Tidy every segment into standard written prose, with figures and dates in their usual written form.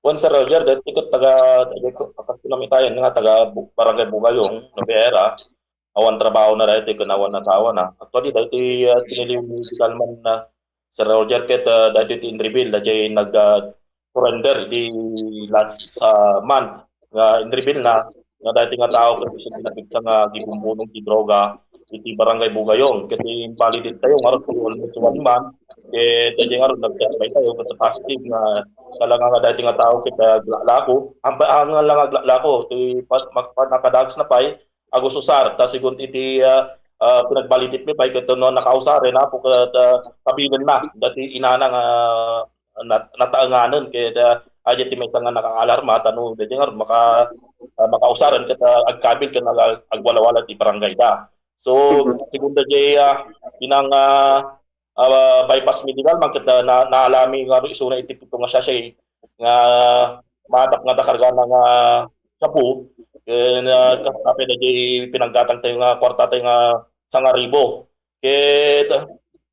Once sa Roger, dahil ikot taga namin tayo nga Barangay Bugayong, Noviera, awan trabaho na dahil ikot awan na tawa na. Actually, dahil tiniliw ni Kalman na sa Roger ket dahil iti in-reveal dahil surrender di last month nga in-reveal na nga dahil nga tao kasi siya pinapigsa nga gibumbunong di droga iti Barangay Bugayong. Kasi validate tayo nga ron almost 1 month. Dahil nga ron nag-test tayo kasi positive nga talaga nga dati nga tao kita lako ang lang aglako ti nakadags na pay agos usar ta sigun iti pinagbalitit mi pay ket no nakausar na po kabilan na dati inana nga nataanganan ket aja ti may nga nakaalarma tanu dati nga makausaran ket agkabil ket agwala-wala ti barangay da. So segunda jay inang bypass medical man kita naalami nga isuna itipito nga siya nga matak nga dakarga na nga sapu na kape na di pinaggatang tayo nga kwarta tayo nga 1,000 ket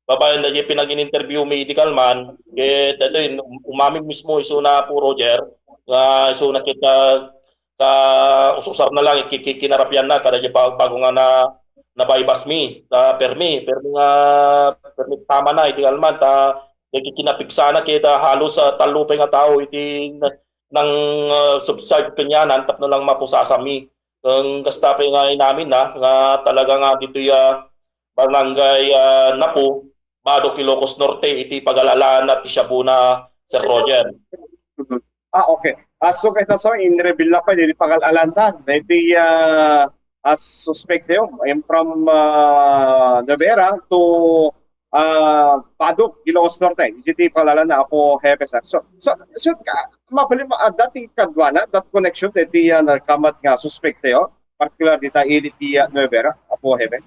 babayan na di pinag-interview medical man ket ito umami mismo isuna po Roger nga isuna kita ka ususar na lang ikikinarapyan na kada di bago nga na bypass mi ta permi nga permi tama na iti alman ta kinapigsa na kita halos sa talupay nga tao iti nang subside kanya nantap na lang mapusasami ang gastapay nga namin na nga talaga nga dito ya barangay Napo Bado Ilocos Norte iti pag-alalaan at Shabuna Sir Roger. Okay. So kahit so in-reveal na pa hindi pag-alantan na iti as suspect yun. I am from Novera to Paduk, Ilocos Norte. Iti palala na ako hepe sir. So mapalim dating kadwana, that connection iti nagkamat nga suspect yun. Particular dita iti Novera, ako hepe.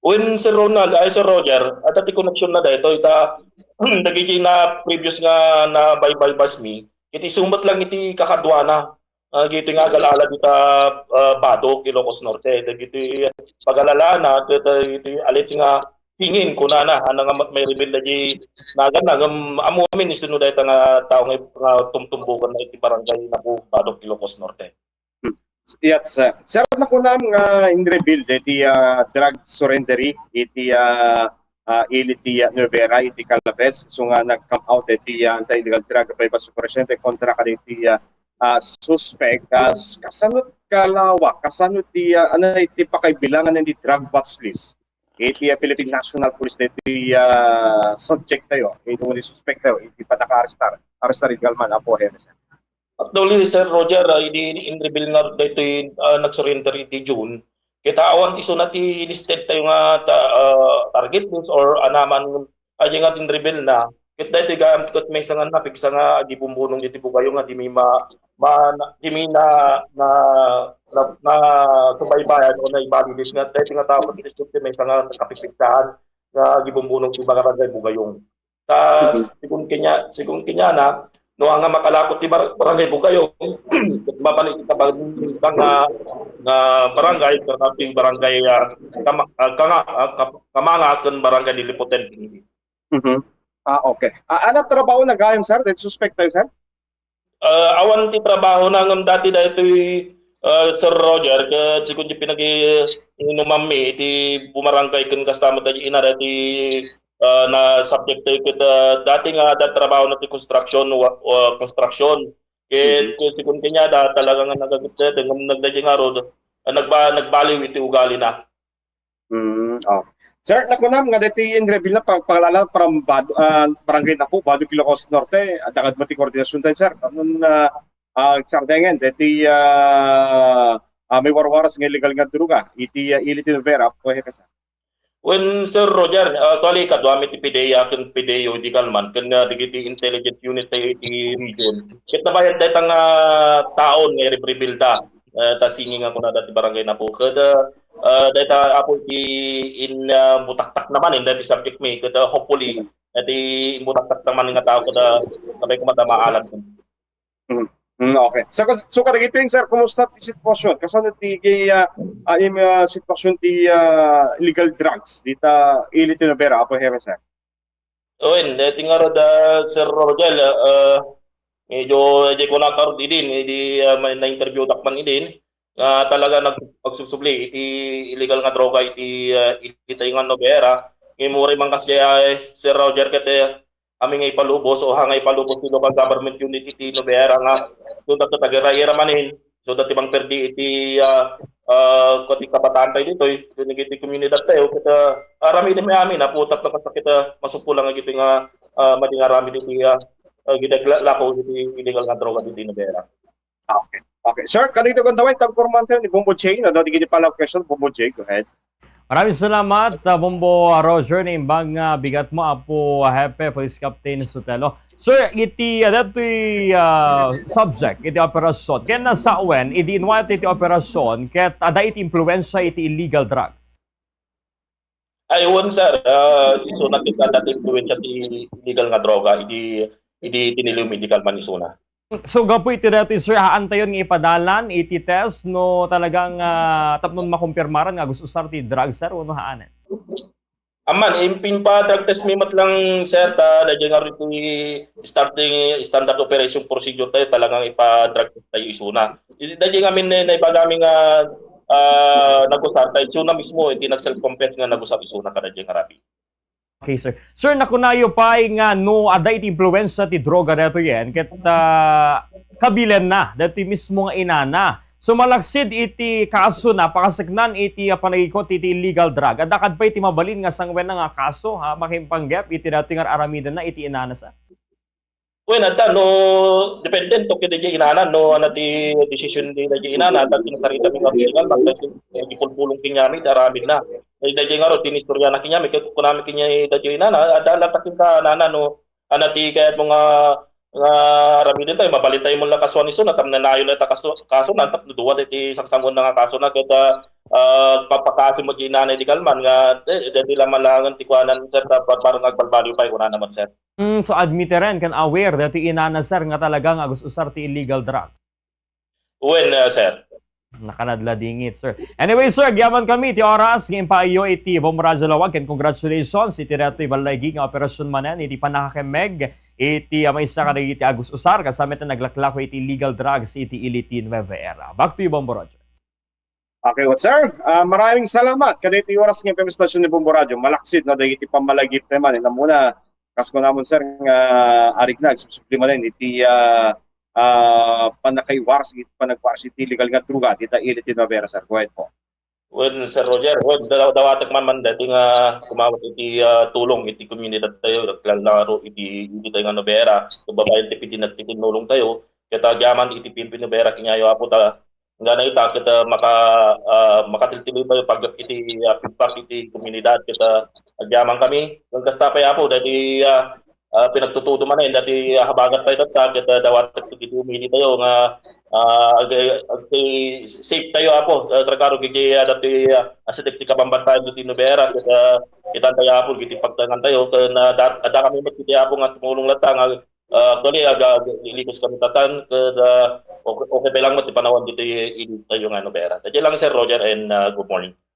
When Sir Ronald, ay Sir Roger, at ati connection na dito, ita nagiging na previous nga na bye-bye basmi, iti sumat lang iti kakadwana. Gito nga galala dita Bado, Ilocos Norte. Gito pagalala na, iti alit nga tingin ko na nga may reveal na di nagan amumin isino dahil nga tao nga tumtumbukan na iti barangay na po Bado, Ilocos Norte. Yes, sir. Sir, na ko na nga in-reveal iti drug surrendery iti iliti Novera iti Calabes. So nga nag-come out iti anti-illegal drug bypass operation kontra ka iti suspect kasanot kalawak kasanot ti ano iti pakaibilangan ng drug watch list iti Philippine National Police iti subject tayo iti suspect tayo iti pataka-arestar legalman apo sir. Actually, Sir Roger, in-reveal nga dito nag-surrender iti June. Kita awan iso na ti listed tayo nga target list or anaman ay nga in-reveal na. Kita dito gamit ko may sangan na pigsa nga gibumbunong dito bugayo nga di mi di mi na subaybayan o na i-validate nga dito nga tao listed may sangan kapipigsahan nga gibumbunong ti barangay bugayong. Sigun kanya na no nga makalakot ti barangay Bugayong mapanik ta nga barangay kaping barangay Kamanga ken barangay Dilipoten. Okay. Anong trabaho na gayam sir? Dahil suspect tayo sir? Awan ti trabaho na ngam dati dahito Sir Roger ket sikun di pinag-inumam mi iti bumarangay ken kastama dati ina dati na subject tayo dati nga trabaho na ti construction ket sikun kanya talaga nga nagagut ngam nagdagi nga rod nagbaliw iti ugali na. Sir, nakunam nga dati in reveal na pagpalala from barangay na po Bado Ilocos Norte dagad mo ti koordinasyon tayo sir anon sardengen dati may warwaras nga illegal nga droga iti iliti Novera po hepe sir. When Sir Roger, actually kadwami ti PDEA ken PDEO di kalman ken digiti intelligence unit tayo iti region. Ket nabayad dayta nga taon nga rebuilda ta singing ako na dati barangay na po. Kada dayta apo in mutaktak naman in dati subject me kada hopefully dati mutaktak naman nga tao kada sabay ko madamaalan. Okay. So kadagito yung sir, kumusta ti sitwasyon? Kasano ti sitwasyon ti illegal drugs dita iliti Novera apo hepe sir? Owen, tingaro Sir Roger, medyo di ko nakaroon din may na-interview takman din talaga nagsusubli iti illegal nga droga iti iti nga nobera imuri man kasi Sir Roger kete aming ipalubos o hangay palubos ti local government unit iti nobera nga so dato tagaraira manin so dati bang perdi iti kati kabataan tayo dito iti komunidad tayo kita arami din may amin putap na kita masupulang nga iti nga madingarami iti gidaglako iti illegal nga droga iti nobera. Okay. Okay. Sir, kanito kung daway tagpormante ni Bombo J, no? Di gini pala question, Bombo J, go ahead. Maraming salamat, Bombo Roger, na imbang bigat mo, Apo Hepe, Police Captain Sotelo. Sir, iti dato'y subject, iti operasyon. Kaya nasa uwen, iti inwat iti operasyon, kaya ada iti influensya iti illegal drugs. Ayun, sir. So, nakita natin influensya ti illegal nga droga, iti tiniliw medical man isuna. So, gapo iti dato'y, sir, haantayon nga ipadalan, iti test, no talagang tapnon makumpirmaran nga gusto sar ti drugs, sir, o no haanan? Aman, impin pa drug test mimat lang, sir, dadya nga rin starting standard operation procedure tayo, talagang ipa-drug test tayo isuna. Dadya nga min na ipagaming nag-usar tayo, isuna mismo, hindi nag-self-confess nga nag-usap isuna ka dadya nga rabi. Okay, sir. Sir, nakunayo pa nga no ada iti influensya ti droga dato yan ket kabilen na dato mismo nga inana. So malaksid iti kaso na pakasagnan iti panagikot iti illegal drug. Ada kad pa iti mabalin nga sangwen nga kaso ha makimpanggep iti dato nga aramiden na iti inana sa. Well, nata no dependent to kede inana no anati decision di dadya inana at kinasarita mi nga illegal bakit ipulpulong kinyami aramid na. Dadya nga ro tinistorya na kinyami kay kunami kinya dadya inana adala takin ka nana no anati kayat mga aramid tayo mabalitay mo lang kaswan iso na tamnanayo na ta kaso na duwa iti saksangon na nga kaso na kita papakasi mo inana di kalman nga dadi lang malangan ti kuanan sir parang agbalbalyo pa kuna naman sir. So admitiren kan aware dati inana sir nga talagang agus usar ti illegal drug. When sir. Nakanadla dingit, sir. Anyway, sir, gyaman kami ti oras ng paiyo iti Bombo Radyo Lawag ken congratulations iti datoy balaygi nga operasyon manen iti panakakemeg iti maysa ka iti agus usar kasama iti naglaklako iti illegal drugs iti Iliti Nueva Era. Back to you, Bombo Radyo. Okay, well, sir, maraming salamat. Kada iti oras ng stasyon ni Bombo Radyo, malaksid na dahil iti pamalagip naman. Na muna, kasko namon, sir, arig na, susupli mo rin iti panakaywars, panagwars iti illegal nga druga, iti Iliti Nueva Era, sir. Go ahead po. Well, Sir Roger, dawatak man dati nga kumawat iti tulong iti komunidad tayo, naglalaro iti tayo nga Nobera, babayan ti tinulong tayo, kita gyaman iti Pimpin Nobera, kinyayo apo ta, nga na ita, kita makatiltili tayo pag iti pagpak iti komunidad, kita gyaman kami, nagkasta pa apo, dati pinagtutudo man dati habagat tayo kita dawatak iti umili tayo nga safe tayo apo tragaro gigi dati asidek ti kabamban tayo diti Nobera kita tayo apo giti pagtangan tayo na ada kami magiti apo nga tumulong latang actually ilikos kami tatan okay lang mo ti panahon diti tayo nga Nobera. Dadya lang Sir Roger and good morning.